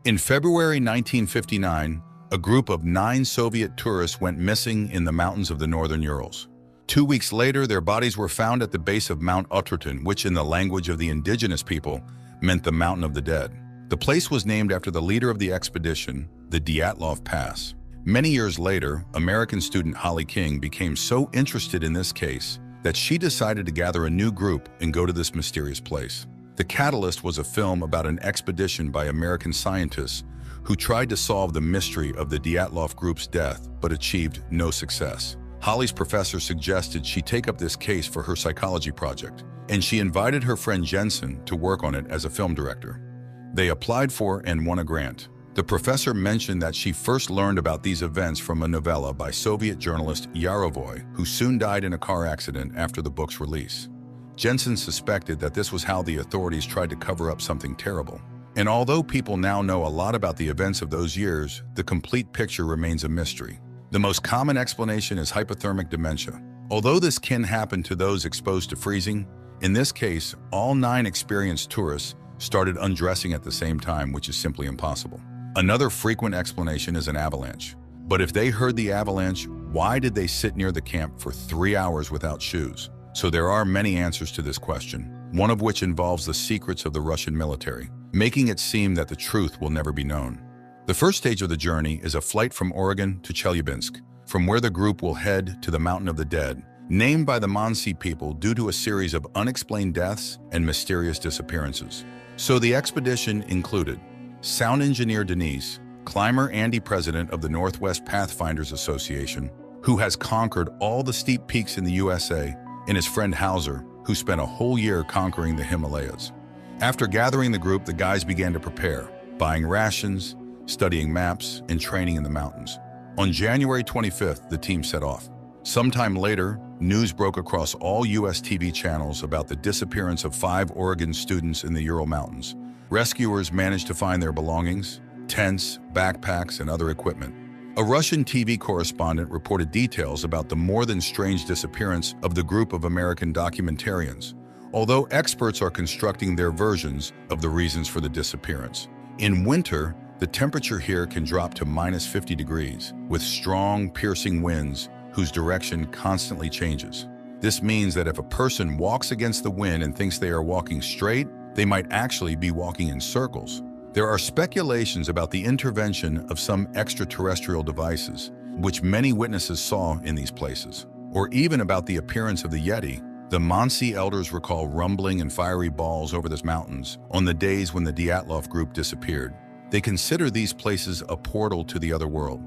In February 1959, a group of 9 Soviet tourists went missing in the mountains of the northern Urals. 2 weeks later, their bodies were found at the base of Mount Utterton, which in the language of the indigenous people meant the Mountain of the Dead. The place was named after the leader of the expedition, the Dyatlov Pass. Many years later, American student Holly King became so interested in this case that she decided to gather a new group and go to this mysterious place. The catalyst was a film about an expedition by American scientists who tried to solve the mystery of the Dyatlov group's death but achieved no success. Holly's professor suggested she take up this case for her psychology project, and she invited her friend Jensen to work on it as a film director. They applied for and won a grant. The professor mentioned that she first learned about these events from a novella by Soviet journalist Yarovoy, who soon died in a car accident after the book's release. Jensen suspected that this was how the authorities tried to cover up something terrible. And although people now know a lot about the events of those years, the complete picture remains a mystery. The most common explanation is hypothermic dementia. Although this can happen to those exposed to freezing, in this case, all 9 experienced tourists started undressing at the same time, which is simply impossible. Another frequent explanation is an avalanche. But if they heard the avalanche, why did they sit near the camp for 3 hours without shoes? So there are many answers to this question, one of which involves the secrets of the Russian military, making it seem that the truth will never be known. The first stage of the journey is a flight from Oregon to Chelyabinsk, from where the group will head to the Mountain of the Dead, named by the Mansi people due to a series of unexplained deaths and mysterious disappearances. So the expedition included sound engineer Denise, climber Andy, president of the Northwest Pathfinders Association, who has conquered all the steep peaks in the USA, and his friend Hauser, who spent a whole year conquering the Himalayas. After gathering the group, the guys began to prepare, buying rations, studying maps, and training in the mountains. On January 25th, the team set off. Sometime later, news broke across all US TV channels about the disappearance of 5 Oregon students in the Ural Mountains. Rescuers managed to find their belongings, tents, backpacks, and other equipment. A Russian TV correspondent reported details about the more than strange disappearance of the group of American documentarians, although experts are constructing their versions of the reasons for the disappearance. In winter, the temperature here can drop to -50 degrees, with strong, piercing winds whose direction constantly changes. This means that if a person walks against the wind and thinks they are walking straight, they might actually be walking in circles. There are speculations about the intervention of some extraterrestrial devices, which many witnesses saw in these places, or even about the appearance of the Yeti. The Mansi elders recall rumbling and fiery balls over the mountains on the days when the Dyatlov group disappeared. They consider these places a portal to the other world.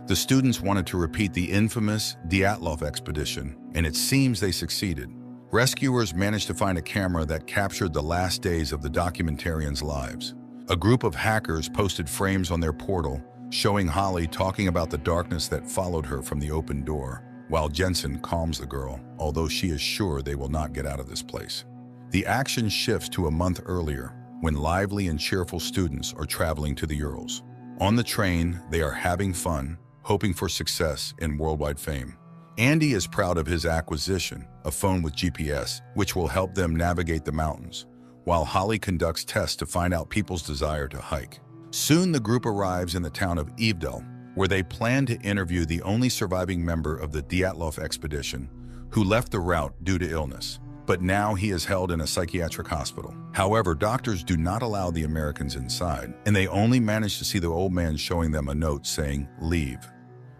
The students wanted to repeat the infamous Dyatlov expedition, and it seems they succeeded. Rescuers managed to find a camera that captured the last days of the documentarians' lives. A group of hackers posted frames on their portal, showing Holly talking about the darkness that followed her from the open door, while Jensen calms the girl, although she is sure they will not get out of this place. The action shifts to a month earlier, when lively and cheerful students are traveling to the Urals. On the train, they are having fun, hoping for success and worldwide fame. Andy is proud of his acquisition, a phone with GPS, which will help them navigate the mountains, while Holly conducts tests to find out people's desire to hike. Soon the group arrives in the town of Ivdel, where they plan to interview the only surviving member of the Dyatlov expedition, who left the route due to illness. But now he is held in a psychiatric hospital. However, doctors do not allow the Americans inside, and they only manage to see the old man showing them a note saying, "Leave."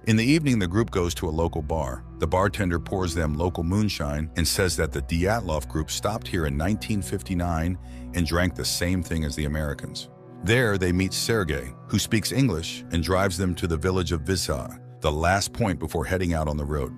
In the evening, the group goes to a local bar. The bartender pours them local moonshine and says that the Dyatlov group stopped here in 1959 and drank the same thing as the Americans. There, they meet Sergei, who speaks English and drives them to the village of Vizha, the last point before heading out on the road.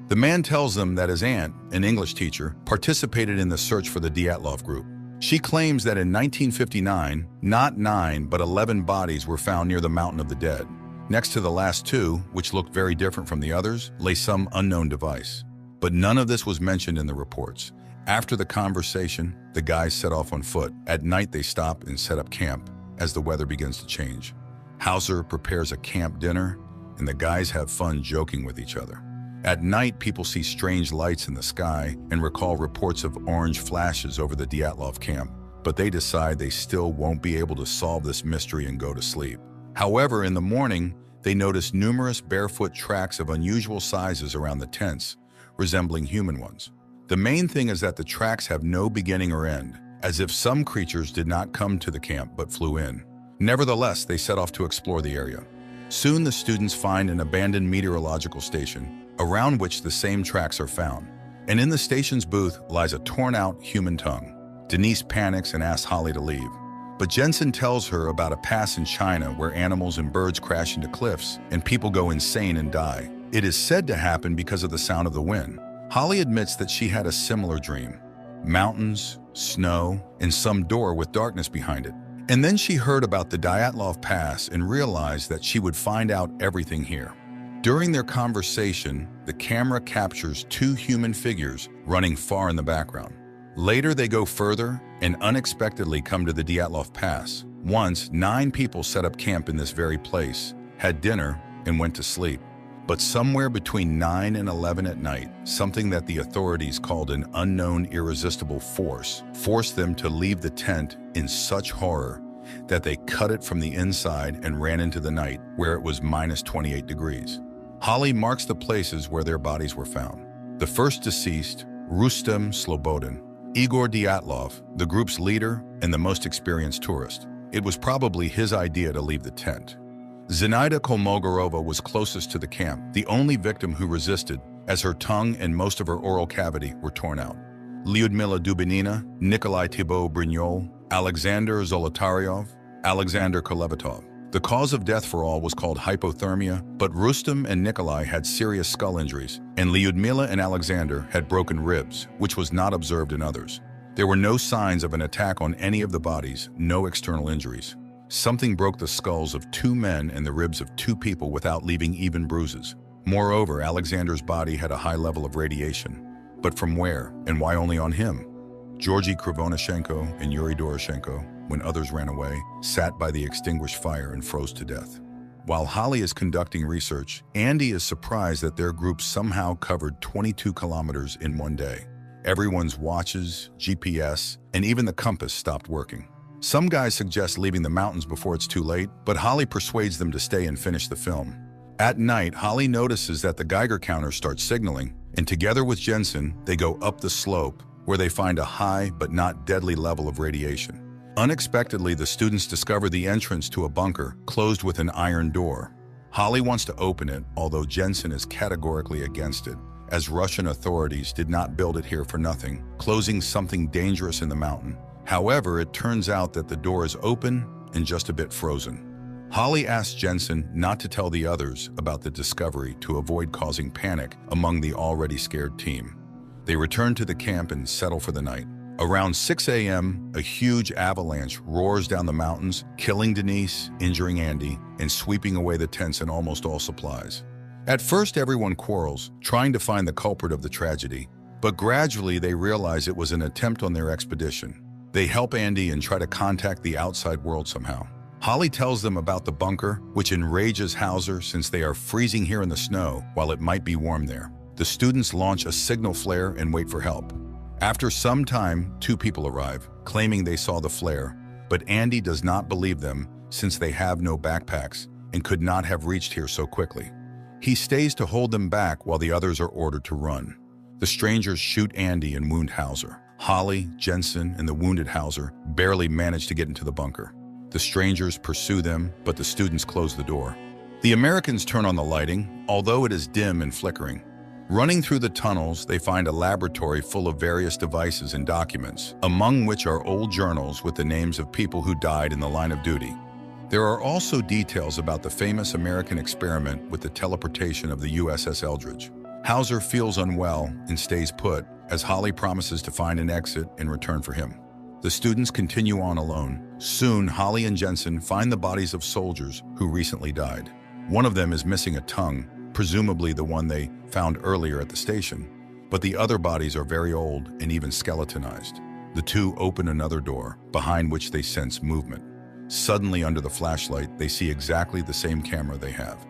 The man tells them that his aunt, an English teacher, participated in the search for the Dyatlov group. She claims that in 1959, not 9 but 11 bodies were found near the Mountain of the Dead. Next to the last 2, which looked very different from the others, lay some unknown device. But none of this was mentioned in the reports. After the conversation, the guys set off on foot. At night, they stop and set up camp as the weather begins to change. Hauser prepares a camp dinner, and the guys have fun joking with each other. At night, people see strange lights in the sky and recall reports of orange flashes over the Dyatlov camp. but they decide they still won't be able to solve this mystery and go to sleep. However, in the morning, they notice numerous barefoot tracks of unusual sizes around the tents, resembling human ones. The main thing is that the tracks have no beginning or end, as if some creatures did not come to the camp but flew in. Nevertheless, they set off to explore the area. Soon the students find an abandoned meteorological station, around which the same tracks are found. And in the station's booth lies a torn-out human tongue. Denise panics and asks Holly to leave. But Jensen tells her about a past in China where animals and birds crash into cliffs and people go insane and die. It is said to happen because of the sound of the wind. Holly admits that she had a similar dream. Mountains, snow, and some door with darkness behind it. And then she heard about the Dyatlov Pass and realized that she would find out everything here. During their conversation, the camera captures two human figures running far in the background. Later, they go further and unexpectedly come to the Dyatlov Pass. Once, 9 people set up camp in this very place, had dinner, and went to sleep. But somewhere between 9 and 11 at night, something that the authorities called an unknown irresistible force forced them to leave the tent in such horror that they cut it from the inside and ran into the night, where it was minus 28 degrees. Holly marks the places where their bodies were found. The first deceased, Rustem Slobodin, Igor Dyatlov, the group's leader and the most experienced tourist. It was probably his idea to leave the tent. Zenaida Kolmogorova was closest to the camp, the only victim who resisted, as her tongue and most of her oral cavity were torn out. Lyudmila Dubinina, Nikolai Thibault-Brignol, Alexander Zolotaryov, Alexander Kolevatov. The cause of death for all was called hypothermia, but Rustem and Nikolai had serious skull injuries, and Lyudmila and Alexander had broken ribs, which was not observed in others. There were no signs of an attack on any of the bodies, no external injuries. Something broke the skulls of 2 men and the ribs of 2 people without leaving even bruises. Moreover, Alexander's body had a high level of radiation. But from where, and why only on him? Georgy Krivonashenko and Yuri Doroshenko, when others ran away, sat by the extinguished fire and froze to death. While Holly is conducting research, Andy is surprised that their group somehow covered 22 kilometers in one day. Everyone's watches, GPS, and even the compass stopped working. Some guys suggest leaving the mountains before it's too late, but Holly persuades them to stay and finish the film. At night, Holly notices that the Geiger counter starts signaling, and together with Jensen, they go up the slope, where they find a high but not deadly level of radiation. Unexpectedly, the students discover the entrance to a bunker closed with an iron door. Holly wants to open it, although Jensen is categorically against it, as Russian authorities did not build it here for nothing, closing something dangerous in the mountain. However, it turns out that the door is open and just a bit frozen. Holly asks Jensen not to tell the others about the discovery to avoid causing panic among the already scared team. They return to the camp and settle for the night. Around 6 a.m., a huge avalanche roars down the mountains, killing Denise, injuring Andy, and sweeping away the tents and almost all supplies. At first, everyone quarrels, trying to find the culprit of the tragedy, but gradually they realize it was an attempt on their expedition. They help Andy and try to contact the outside world somehow. Holly tells them about the bunker, which enrages Hauser since they are freezing here in the snow while it might be warm there. The students launch a signal flare and wait for help. After some time, 2 people arrive, claiming they saw the flare, but Andy does not believe them since they have no backpacks and could not have reached here so quickly. He stays to hold them back while the others are ordered to run. The strangers shoot Andy and wound Hauser. Holly, Jensen, and the wounded Hauser barely manage to get into the bunker. The strangers pursue them, but the students close the door. The Americans turn on the lighting, although it is dim and flickering. Running through the tunnels, they find a laboratory full of various devices and documents, among which are old journals with the names of people who died in the line of duty. There are also details about the famous American experiment with the teleportation of the USS Eldridge. Hauser feels unwell and stays put, as Holly promises to find an exit in return for him. The students continue on alone. Soon, Holly and Jensen find the bodies of soldiers who recently died. One of them is missing a tongue, presumably the one they found earlier at the station, but the other bodies are very old and even skeletonized. The 2 open another door, behind which they sense movement. Suddenly, under the flashlight, they see exactly the same camera they have.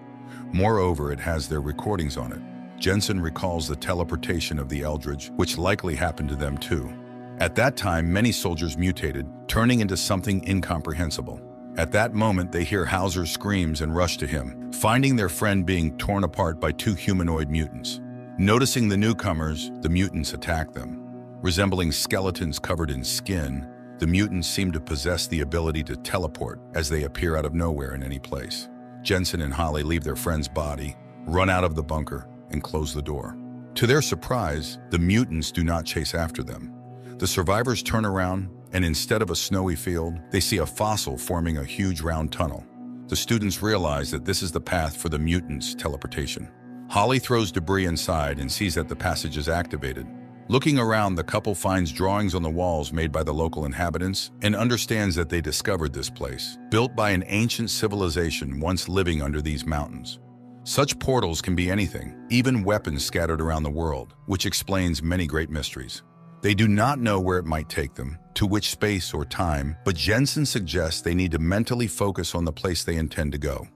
Moreover, it has their recordings on it. Jensen recalls the teleportation of the Eldridge, which likely happened to them too. At that time, many soldiers mutated, turning into something incomprehensible. At that moment, they hear Hauser's screams and rush to him, finding their friend being torn apart by two humanoid mutants. Noticing the newcomers, the mutants attack them. Resembling skeletons covered in skin, the mutants seem to possess the ability to teleport as they appear out of nowhere in any place. Jensen and Holly leave their friend's body, run out of the bunker, and close the door. To their surprise, the mutants do not chase after them. The survivors turn around, and instead of a snowy field, they see a fossil forming a huge round tunnel. The students realize that this is the path for the mutants' teleportation. Holly throws debris inside and sees that the passage is activated. Looking around, the couple finds drawings on the walls made by the local inhabitants and understands that they discovered this place, built by an ancient civilization once living under these mountains. Such portals can be anything, even weapons scattered around the world, which explains many great mysteries. They do not know where it might take them, to which space or time, but Jensen suggests they need to mentally focus on the place they intend to go.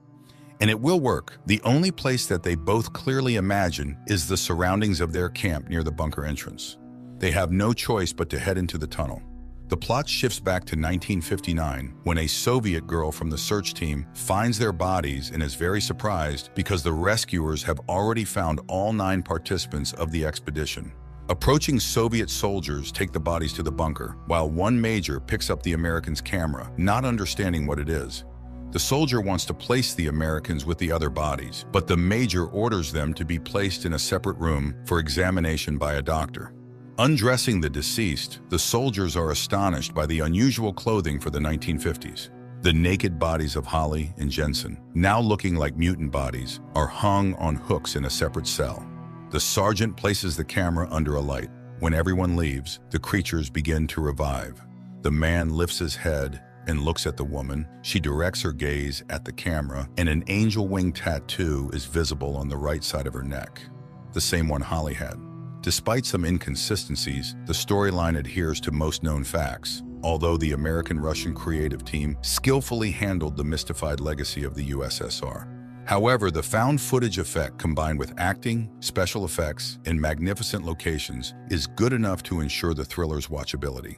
And it will work. The only place that they both clearly imagine is the surroundings of their camp near the bunker entrance. They have no choice but to head into the tunnel. The plot shifts back to 1959 when a Soviet girl from the search team finds their bodies and is very surprised because the rescuers have already found all 9 participants of the expedition. Approaching Soviet soldiers take the bodies to the bunker, while one major picks up the Americans' camera, not understanding what it is. The soldier wants to place the Americans with the other bodies, but the major orders them to be placed in a separate room for examination by a doctor. Undressing the deceased, the soldiers are astonished by the unusual clothing for the 1950s. The naked bodies of Holly and Jensen, now looking like mutant bodies, are hung on hooks in a separate cell. The sergeant places the camera under a light. When everyone leaves, the creatures begin to revive. The man lifts his head and looks at the woman. She directs her gaze at the camera, and an angel wing tattoo is visible on the right side of her neck, the same one Holly had. Despite some inconsistencies, the storyline adheres to most known facts, although the American-Russian creative team skillfully handled the mystified legacy of the USSR. However, the found footage effect combined with acting, special effects, and magnificent locations is good enough to ensure the thriller's watchability.